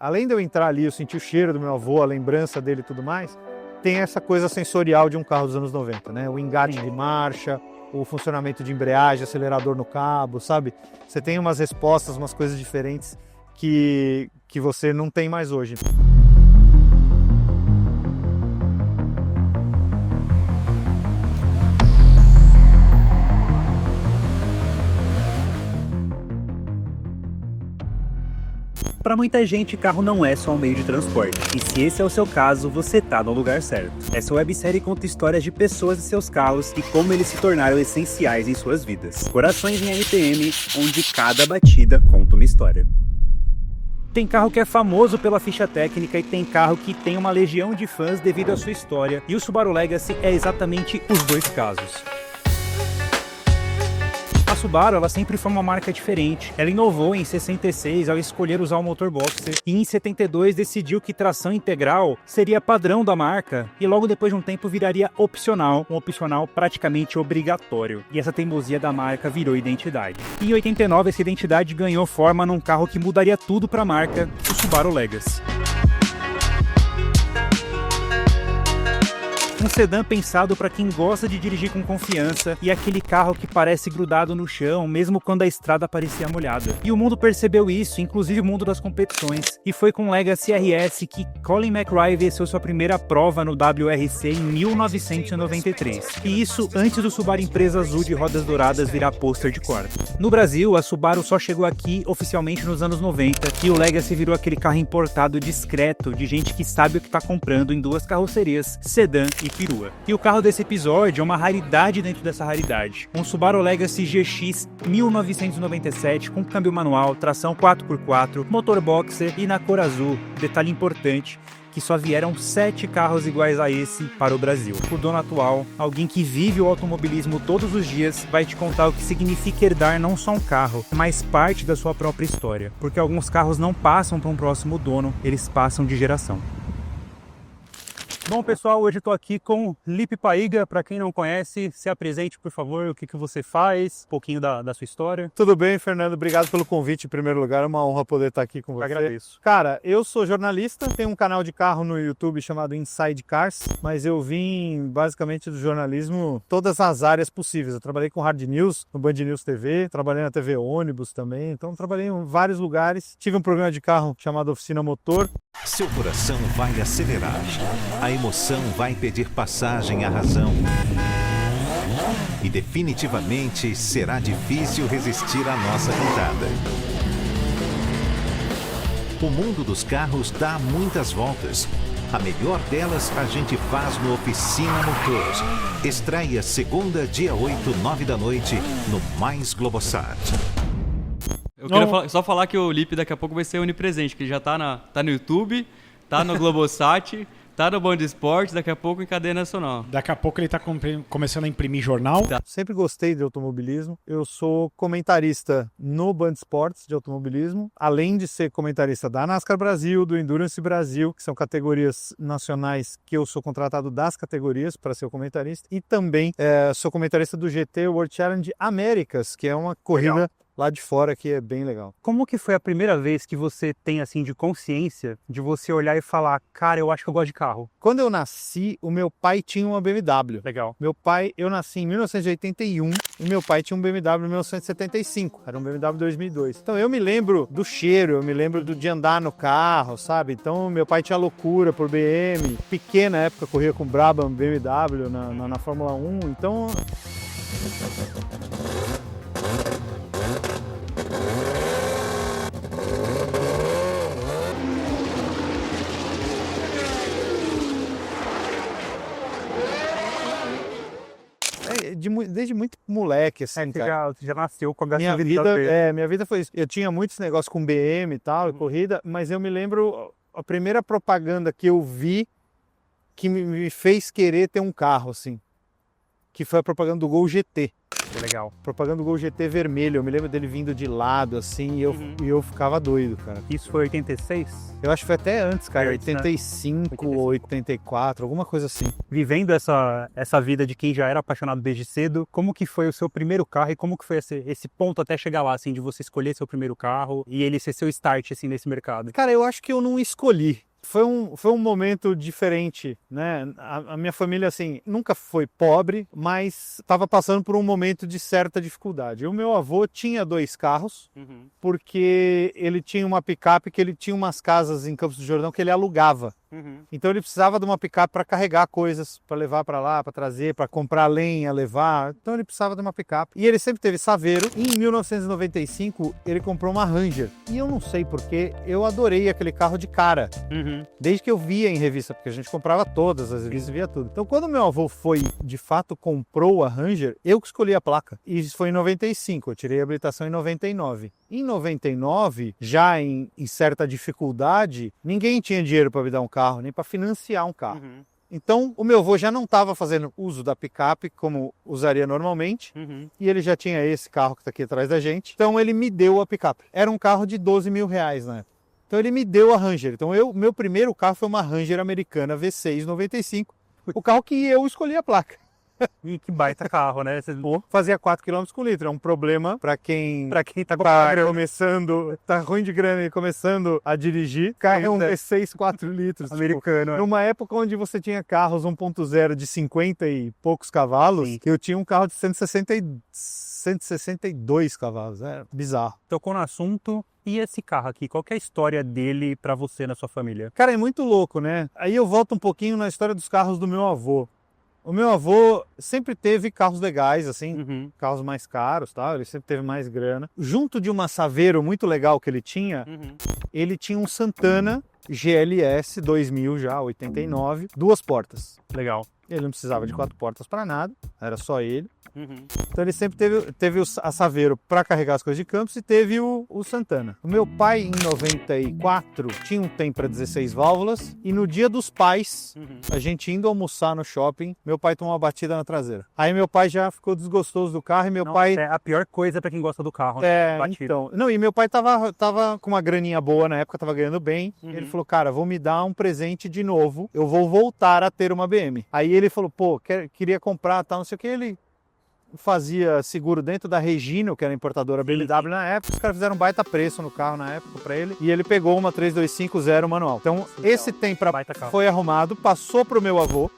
além de eu entrar ali, eu senti o cheiro do meu avô, a lembrança dele e tudo mais, tem essa coisa sensorial de um carro dos anos 90, né? O engate de marcha, o funcionamento de embreagem, acelerador no cabo, sabe? Você tem umas respostas, umas coisas diferentes que você não tem mais hoje. Para muita gente, carro não é só um meio de transporte. E se esse é o seu caso, você tá no lugar certo. Essa websérie conta histórias de pessoas e seus carros e como eles se tornaram essenciais em suas vidas. Corações em RPM, onde cada batida conta uma história. Tem carro que é famoso pela ficha técnica e tem carro que tem uma legião de fãs devido à sua história. E o Subaru Legacy é exatamente os dois casos. A Subaru, ela sempre foi uma marca diferente. Ela inovou em 66 ao escolher usar o motor boxer e em 72 decidiu que tração integral seria padrão da marca e logo depois de um tempo viraria opcional, um opcional praticamente obrigatório. E essa teimosia da marca virou identidade. E em 89 essa identidade ganhou forma num carro que mudaria tudo para a marca, o Subaru Legacy. Um sedã pensado para quem gosta de dirigir com confiança e aquele carro que parece grudado no chão, mesmo quando a estrada parecia molhada. E o mundo percebeu isso, inclusive o mundo das competições, e foi com o Legacy RS que Colin McRae venceu sua primeira prova no WRC em 1993. E isso antes do Subaru Impreza Azul de rodas douradas virar pôster de quarto. No Brasil, a Subaru só chegou aqui oficialmente nos anos 90 e o Legacy virou aquele carro importado discreto de gente que sabe o que está comprando em duas carrocerias, sedã e perua. E o carro desse episódio é uma raridade dentro dessa raridade. Um Subaru Legacy GX 1997 com câmbio manual, tração 4x4, motor boxer e na cor azul. Detalhe importante, que só vieram 7 carros iguais a esse para o Brasil. O dono atual, alguém que vive o automobilismo todos os dias, vai te contar o que significa herdar não só um carro, mas parte da sua própria história. Porque alguns carros não passam para um próximo dono, eles passam de geração. Bom, pessoal, hoje eu estou aqui com Lipe Paiga. Para quem não conhece, se apresente, por favor, o que você faz, um pouquinho da sua história. Tudo bem, Fernando? Obrigado pelo convite, em primeiro lugar. É uma honra poder estar aqui com você. Agradeço. Cara, eu sou jornalista, tenho um canal de carro no YouTube chamado Inside Cars, mas eu vim basicamente do jornalismo todas as áreas possíveis. Eu trabalhei com Hard News, no Band News TV, trabalhei na TV Ônibus também, então trabalhei em vários lugares. Tive um programa de carro chamado Oficina Motor. Seu coração vai acelerar. A emoção vai pedir passagem à razão. E definitivamente será difícil resistir à nossa cantada. O mundo dos carros dá muitas voltas. A melhor delas a gente faz no Oficina Motor. Estreia segunda, dia 8, 9 da noite, no Mais Globosat. Eu queria só falar que o Lipe daqui a pouco vai ser onipresente, que ele já tá no YouTube, tá no Globosat, tá no Band Esportes, daqui a pouco em cadeia nacional. Daqui a pouco ele tá começando a imprimir jornal. Sempre gostei de automobilismo. Eu sou comentarista no Band Esportes de automobilismo, além de ser comentarista da NASCAR Brasil, do Endurance Brasil, que são categorias nacionais que eu sou contratado das categorias para ser o comentarista, e também sou comentarista do GT World Challenge Américas, que é uma corrida lá de fora que é bem legal. Como que foi a primeira vez que você tem, assim, de consciência de você olhar e falar, cara, eu acho que eu gosto de carro? Quando eu nasci, o meu pai tinha uma BMW. Legal. Eu nasci em 1981 e meu pai tinha um BMW em 1975. Era um BMW 2002. Então eu me lembro do cheiro, eu me lembro de andar no carro, sabe? Então meu pai tinha loucura por BM. Pequena época corria com Brabham BMW na Fórmula 1. Então... desde muito moleque, assim, cara. Você já nasceu com a gasolina. Minha vida foi isso. Eu tinha muitos negócios com BM e tal, corrida, mas eu me lembro a primeira propaganda que eu vi que me fez querer ter um carro, assim. que foi a propaganda do Gol GT. Que legal. Propaganda do Gol GT vermelho. Eu me lembro dele vindo de lado, assim, e eu ficava doido, cara. Isso foi 86? Eu acho que foi até antes, cara. Antes, né? 85, 84, alguma coisa assim. Vivendo essa vida de quem já era apaixonado desde cedo, como que foi o seu primeiro carro e como que foi esse ponto até chegar lá, assim, de você escolher seu primeiro carro e ele ser seu start, assim, nesse mercado? Cara, eu acho que eu não escolhi. Foi um momento diferente, né? A minha família, assim, nunca foi pobre, mas estava passando por um momento de certa dificuldade. O meu avô tinha 2 carros, porque ele tinha uma picape que ele tinha umas casas em Campos do Jordão que ele alugava. Então ele precisava de uma picape para carregar coisas, para levar para lá, para trazer, para comprar lenha, levar. Então ele precisava de uma picape. E ele sempre teve Saveiro. E em 1995 ele comprou uma Ranger. E eu não sei porquê, eu adorei aquele carro de cara. Desde que eu via em revista, porque a gente comprava todas as revistas, via tudo. Então quando meu avô foi, de fato, comprou a Ranger, eu que escolhi a placa. E isso foi em 95, eu tirei a habilitação em 99. Em 99, já em certa dificuldade, ninguém tinha dinheiro para me dar um carro, nem para financiar um carro. Então, o meu avô já não estava fazendo uso da picape como usaria normalmente, e ele já tinha esse carro que está aqui atrás da gente. Então, ele me deu a picape. Era um carro de 12 mil reais na época. Então, ele me deu a Ranger. Então, meu primeiro carro foi uma Ranger americana V6 95, o carro que eu escolhi a placa. E que baita carro, né? Fazia 4 km por litro. É um problema para quem tá começando, tá ruim de grana e começando a dirigir. Carro é um V6 4 litros. Americano. Tipo, numa época onde você tinha carros 1.0 de 50 e poucos cavalos, eu tinha um carro de 162 cavalos. É bizarro. Tocou no assunto. E esse carro aqui, qual que é a história dele para você na sua família? Cara, é muito louco, né? Aí eu volto um pouquinho na história dos carros do meu avô. O meu avô sempre teve carros legais, assim, carros mais caros, tá? Ele sempre teve mais grana. Junto de uma Saveiro muito legal que ele tinha um Santana GLS 2000 já, 89, 2 portas. Legal. Ele não precisava de 4 portas para nada, era só ele. Então ele sempre teve a Saveiro para carregar as coisas de Campos e teve o Santana. O meu pai, em 94, tinha um Tempra 16 válvulas e no dia dos pais, a gente indo almoçar no shopping, meu pai tomou uma batida na traseira. Aí meu pai já ficou desgostoso do carro e meu pai... É a pior coisa para quem gosta do carro, né? Então... Não, e meu pai tava com uma graninha boa na época, tava ganhando bem. Ele falou, cara, vou me dar um presente de novo, eu vou voltar a ter uma BM. Aí ele falou, pô, queria comprar, tal, não sei o que, ele fazia seguro dentro da Regino, que era importadora BMW na época. Os caras fizeram um baita preço no carro na época pra ele. E ele pegou uma 3250 manual. Então, esse Tempra foi arrumado, passou pro meu avô.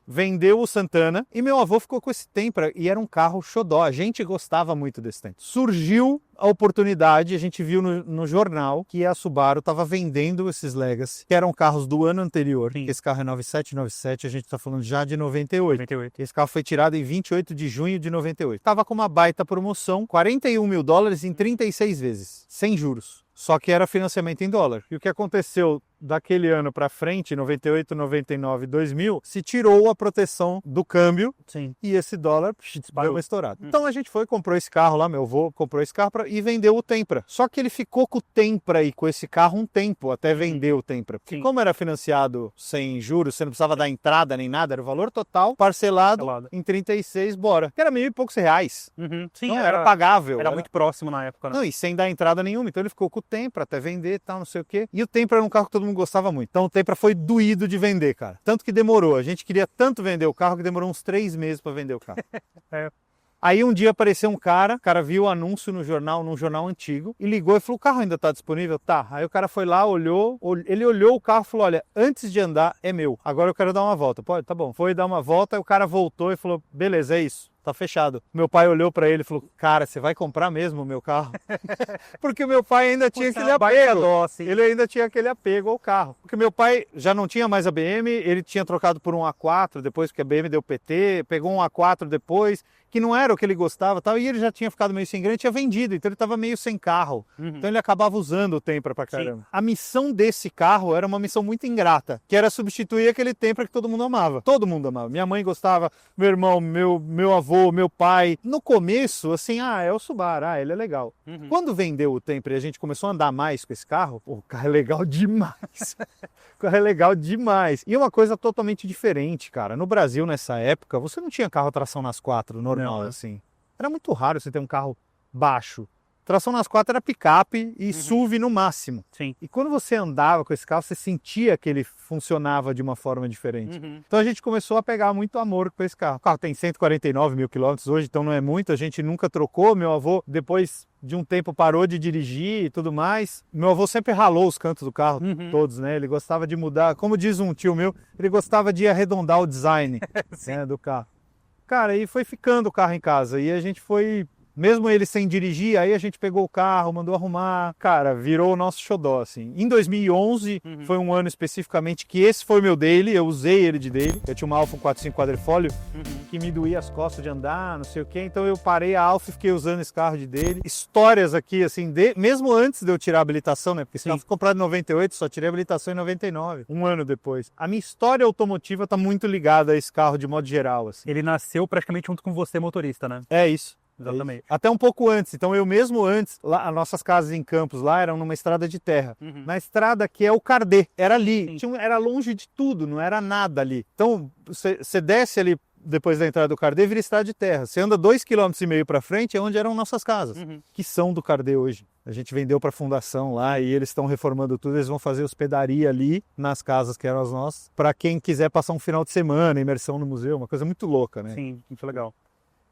Vendeu o Santana e meu avô ficou com esse Tempra e era um carro xodó. A gente gostava muito desse Tempra. Surgiu a oportunidade, a gente viu no jornal que a Subaru estava vendendo esses Legacy, que eram carros do ano anterior. Esse carro é 97, a gente está falando já de 98. Esse carro foi tirado em 28 de junho de 98. Tava com uma baita promoção, $41 mil em 36 vezes, sem juros. Só que era financiamento em dólar. E o que aconteceu daquele ano para frente, 98, 99, 2000, se tirou a proteção do câmbio e esse dólar deu uma estourada. Então a gente comprou esse carro lá, meu avô comprou esse carro e vendeu o Tempra. Só que ele ficou com o Tempra e com esse carro um tempo até vender o Tempra. Porque como era financiado sem juros, você não precisava dar entrada nem nada, era o valor total, parcelado em 36, bora. Que era R$1.000 e poucos. Então era pagável. Era muito próximo na época, né? Não, e sem dar entrada nenhuma. Então ele ficou com o Tempra até vender e tal, não sei o quê. E o Tempra era um carro que todo mundo gostava muito. Então o Tempra foi doído de vender, cara. Tanto que demorou. A gente queria tanto vender o carro que demorou uns 3 meses para vender o carro. Aí um dia apareceu um cara, o cara viu o anúncio no jornal, num jornal antigo, e ligou e falou, o carro ainda tá disponível? Tá. Aí o cara foi lá, ele olhou o carro e falou, olha, antes de andar é meu, agora eu quero dar uma volta. Pode? Tá bom. Foi dar uma volta, aí o cara voltou e falou, beleza, é isso. Tá fechado. Meu pai olhou pra ele e falou, cara, você vai comprar mesmo o meu carro? Porque o meu pai ainda tinha aquele apego. Ele ainda tinha aquele apego ao carro. Porque meu pai já não tinha mais a BM, ele tinha trocado por um A4 depois que a BM deu PT, pegou um A4 depois, que não era o que ele gostava, tal, e ele já tinha ficado meio sem grana, tinha vendido, então ele estava meio sem carro. Então ele acabava usando o Tempra pra caramba. A missão desse carro era uma missão muito ingrata, que era substituir aquele Tempra que todo mundo amava. Todo mundo amava. Minha mãe gostava, meu irmão, meu avô, meu pai. No começo, assim, é o Subaru, ele é legal. Quando vendeu o Tempra e a gente começou a andar mais com esse carro, o carro é legal demais. carro é legal demais. E uma coisa totalmente diferente, cara. No Brasil, nessa época, você não tinha carro a tração nas 4, normal, Não. assim. Era muito raro você ter um carro baixo. Tração nas 4 era picape e SUV no máximo. Sim. E quando você andava com esse carro, você sentia que ele funcionava de uma forma diferente. Então a gente começou a pegar muito amor com esse carro. O carro tem 149 mil quilômetros hoje, então não é muito. A gente nunca trocou. Meu avô, depois de um tempo, parou de dirigir e tudo mais. Meu avô sempre ralou os cantos do carro, todos, né? Ele gostava de mudar. Como diz um tio meu, ele gostava de arredondar o design né, do carro. Cara, e foi ficando o carro em casa. E a gente foi... Mesmo ele sem dirigir, aí a gente pegou o carro, mandou arrumar. Cara, virou o nosso xodó, assim. Em 2011, foi um ano especificamente que esse foi meu daily, eu usei ele de daily. Eu tinha uma Alfa 45 quadrifólio que me doía as costas de andar, não sei o quê. Então eu parei a Alfa e fiquei usando esse carro de daily. Histórias aqui, assim, mesmo antes de eu tirar a habilitação, né? Porque esse carro foi comprado em 98, só tirei a habilitação em 99, um ano depois. A minha história automotiva tá muito ligada a esse carro de modo geral, assim. Ele nasceu praticamente junto com você, motorista, né? É isso. Exatamente. Até um pouco antes. Então eu mesmo antes, lá, as nossas casas em Campos lá eram numa estrada de terra. Na estrada que é o Cardê, era ali. Era longe de tudo, não era nada ali. Então você desce ali depois da entrada do Cardê, vira estrada de terra. Você anda 2,5 km para frente, é onde eram nossas casas, que são do Cardê hoje. A gente vendeu para a fundação lá e eles estão reformando tudo. Eles vão fazer hospedaria ali nas casas que eram as nossas, para quem quiser passar um final de semana, imersão no museu, uma coisa muito louca, né? Sim, muito legal.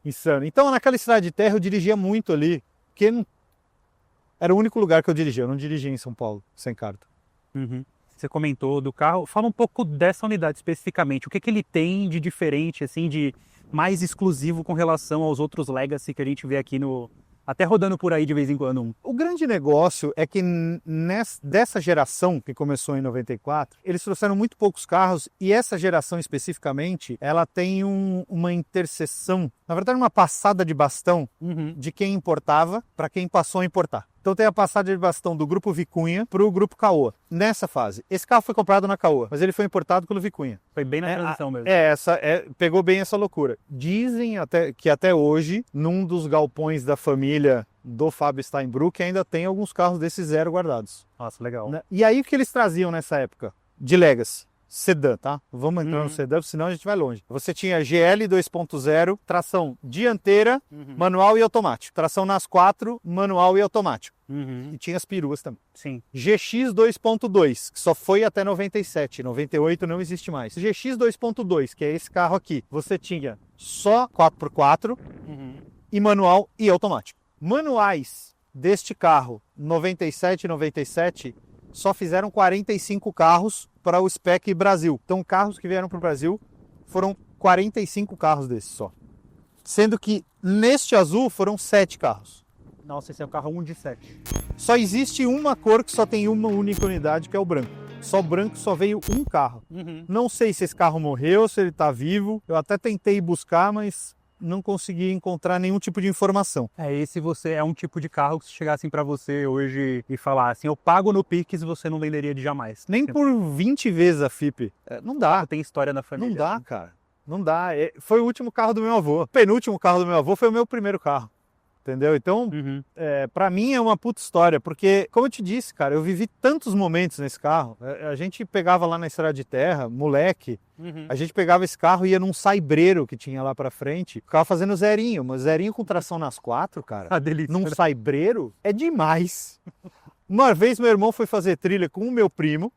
Insano. Então, naquela estrada de terra, eu dirigia muito ali, porque era o único lugar que eu dirigia. Eu não dirigia em São Paulo, sem carta. Você comentou do carro. Fala um pouco dessa unidade especificamente. O que ele tem de diferente, assim, de mais exclusivo com relação aos outros Legacy que a gente vê aqui até rodando por aí de vez em quando. O grande negócio é que dessa geração que começou em 94, eles trouxeram muito poucos carros e essa geração especificamente, ela tem uma interseção, na verdade uma passada de bastão de quem importava para quem passou a importar. Então tem a passada de bastão do grupo Vicunha para o grupo Caoa. Nessa fase, esse carro foi comprado na Caoa, mas ele foi importado pelo Vicunha. Foi bem na transição mesmo. Pegou bem essa loucura. Dizem que até hoje, num dos galpões da família do Fábio Steinbrück, ainda tem alguns carros desses zero guardados. Nossa, legal. E aí o que eles traziam nessa época? De Legacy. Sedã, tá? Vamos entrar no sedã, senão a gente vai longe. Você tinha GL 2.0, tração dianteira, manual e automático. Tração nas 4, manual e automático. E tinha as peruas também. Sim. GX 2.2, que só foi até 97, 98 não existe mais. GX 2.2, que é esse carro aqui, você tinha só 4x4 e manual e automático. Manuais deste carro, 97 e 97, só fizeram 45 carros para o SPEC Brasil. Então, carros que vieram para o Brasil foram 45 carros desses só. Sendo que neste azul foram 7 carros. Nossa, esse é o carro 1 de 7. Só existe uma cor que só tem uma única unidade, que é o branco. Só o branco só veio um carro. Não sei se esse carro morreu, se ele está vivo. Eu até tentei buscar, mas não consegui encontrar nenhum tipo de informação. Esse é um tipo de carro que se chegassem para você hoje e falassem, eu pago no Pix, você não venderia de jamais. Nem por 20 vezes a FIP. Não dá. Tem história na família. Não dá, cara. Não dá. Foi o último carro do meu avô. O penúltimo carro do meu avô foi o meu primeiro carro. Entendeu? Então, pra mim é uma puta história, porque, como eu te disse, cara, eu vivi tantos momentos nesse carro. A gente pegava lá na estrada de terra, moleque, a gente pegava esse carro e ia num saibreiro que tinha lá pra frente, ficava fazendo zerinho, mas zerinho com tração nas 4, cara, delícia, num saibreiro, é demais. Uma vez meu irmão foi fazer trilha com o meu primo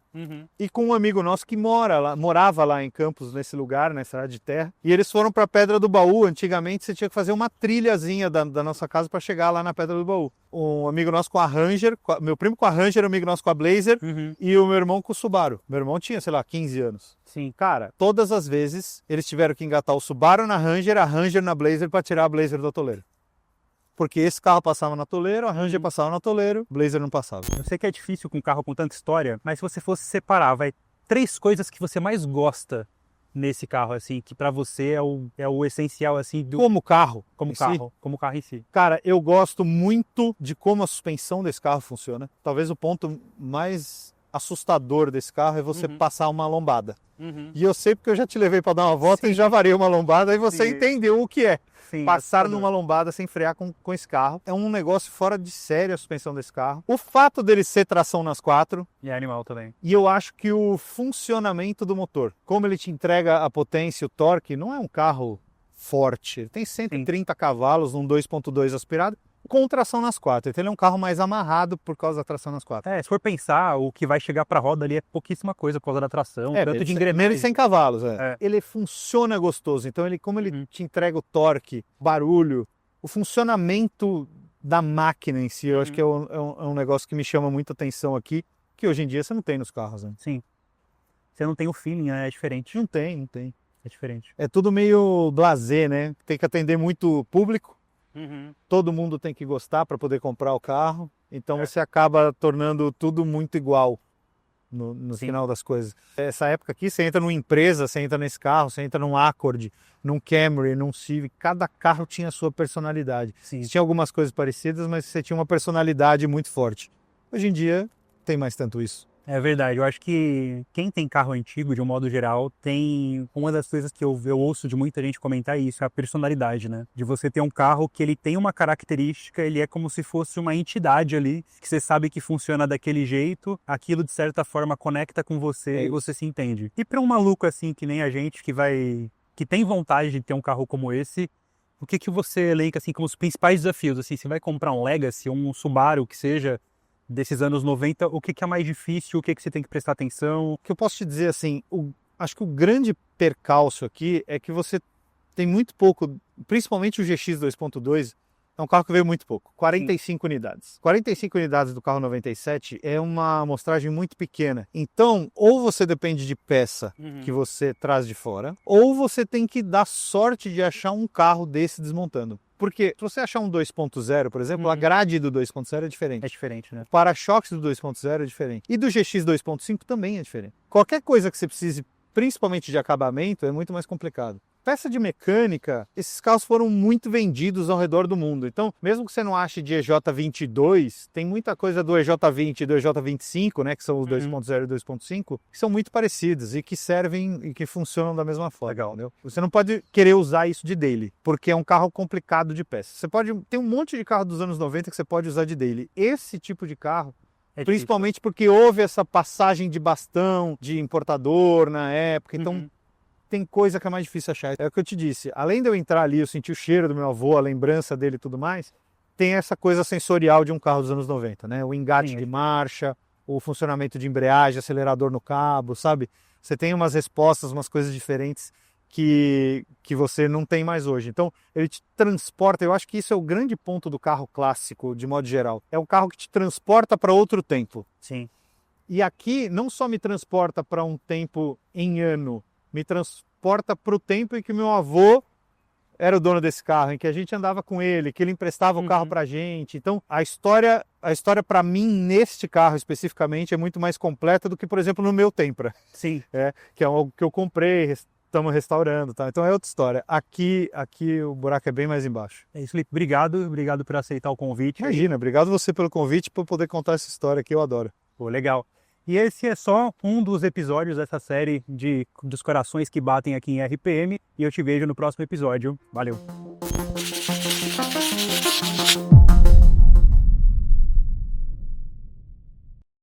e com um amigo nosso que morava lá em Campos, nesse lugar, na estrada de terra. E eles foram para Pedra do Baú. Antigamente você tinha que fazer uma trilhazinha da nossa casa para chegar lá na Pedra do Baú. Um amigo nosso com a Ranger, meu primo com a Ranger, um amigo nosso com a Blazer e o meu irmão com o Subaru. Meu irmão tinha, sei lá, 15 anos. Sim. Cara, todas as vezes eles tiveram que engatar o Subaru na Ranger, a Ranger na Blazer para tirar a Blazer do atoleiro. Porque esse carro passava na atoleiro, a Ranger passava na atoleiro, o Blazer não passava. Eu sei que é difícil com um carro com tanta história, mas se você fosse separar, 3 coisas que você mais gosta nesse carro, assim, que pra você é o essencial, assim, Como carro como carro em si. Cara, eu gosto muito de como a suspensão desse carro funciona. Talvez o ponto mais assustador desse carro é você Uhum. passar uma lombada. Uhum. E eu sei porque eu já te levei para dar uma volta e já varei uma lombada e você Sim. entendeu o que é. Sim, Passar assustador. numa lombada sem frear com esse carro. É um negócio fora de série a suspensão desse carro. O fato dele ser tração nas 4, E é animal também. e eu acho que o funcionamento do motor, como ele te entrega a potência e o torque, não é um carro forte. Ele tem 130 cavalos num 2.2 aspirado, com tração nas 4. Então ele é um carro mais amarrado por causa da tração nas 4. Se for pensar, o que vai chegar pra roda ali é pouquíssima coisa por causa da tração, tanto de Primeiro engrenagem. 100 cavalos, É. Ele funciona gostoso. Então como ele Uhum. te entrega o torque, barulho, o funcionamento da máquina em si, eu acho que é um negócio que me chama muita atenção aqui, que hoje em dia você não tem nos carros, né? Sim. Você não tem o feeling, é diferente. Não tem. É diferente. É tudo meio blasé, né? Tem que atender muito público, todo mundo tem que gostar para poder comprar o carro, então você acaba tornando tudo muito igual no Sim. final das coisas. Essa época aqui, você entra numa empresa, você entra nesse carro, você entra num Accord, num Camry, num Civic, cada carro tinha a sua personalidade. Sim. Tinha algumas coisas parecidas, mas você tinha uma personalidade muito forte. Hoje em dia, não tem mais tanto isso. É verdade, eu acho que quem tem carro antigo, de um modo geral, tem uma das coisas que eu ouço de muita gente comentar isso, é a personalidade, né? De você ter um carro que ele tem uma característica, ele é como se fosse uma entidade ali, que você sabe que funciona daquele jeito, aquilo de certa forma conecta com você e você se entende. E para um maluco assim, que nem a gente, que tem vontade de ter um carro como esse, o que você elenca assim como os principais desafios? Assim, você vai comprar um Legacy, um Subaru, que seja desses anos 90, o que é mais difícil, o que você tem que prestar atenção? O que eu posso te dizer assim, acho que o grande percalço aqui é que você tem muito pouco, principalmente o GX 2.2, é um carro que veio muito pouco, 45 unidades. 45 unidades do carro 97 é uma amostragem muito pequena. Então, ou você depende de peça que você traz de fora, ou você tem que dar sorte de achar um carro desse desmontando. Porque se você achar um 2.0, por exemplo, a grade do 2.0 é diferente. É diferente, né? O para-choques do 2.0 é diferente. E do GX 2.5 também é diferente. Qualquer coisa que você precise, principalmente de acabamento, é muito mais complicado. Peça de mecânica, esses carros foram muito vendidos ao redor do mundo. Então, mesmo que você não ache de EJ22, tem muita coisa do EJ20 e do EJ25, né, que são os 2.0 e 2.5, que são muito parecidos e que servem e que funcionam da mesma forma. Legal. Entendeu? Você não pode querer usar isso de daily, porque é um carro complicado de peça. Você pode tem um monte de carro dos anos 90 que você pode usar de daily. Esse tipo de carro, principalmente porque houve essa passagem de bastão de importador na época, então tem coisa que é mais difícil achar. É o que eu te disse, além de eu entrar ali, eu senti o cheiro do meu avô, a lembrança dele e tudo mais, tem essa coisa sensorial de um carro dos anos 90, né? O engate de marcha, o funcionamento de embreagem, acelerador no cabo, sabe? Você tem umas respostas, umas coisas diferentes que você não tem mais hoje. Então, ele te transporta, eu acho que isso é o grande ponto do carro clássico, de modo geral. É um carro que te transporta para outro tempo. Sim. E aqui não só me transporta para um tempo em ano, me transporta para o tempo em que meu avô era o dono desse carro, em que a gente andava com ele, que ele emprestava o carro para a gente. Então, a história para mim, neste carro especificamente, é muito mais completa do que, por exemplo, no meu Tempra. Sim. Que é algo que eu comprei, estamos restaurando, tá? Então é outra história. Aqui o buraco é bem mais embaixo. É isso, Felipe. Obrigado por aceitar o convite. Imagina, obrigado você pelo convite, por poder contar essa história que eu adoro. Pô, legal. E esse é só um dos episódios dessa série dos corações que batem aqui em RPM. E eu te vejo no próximo episódio. Valeu!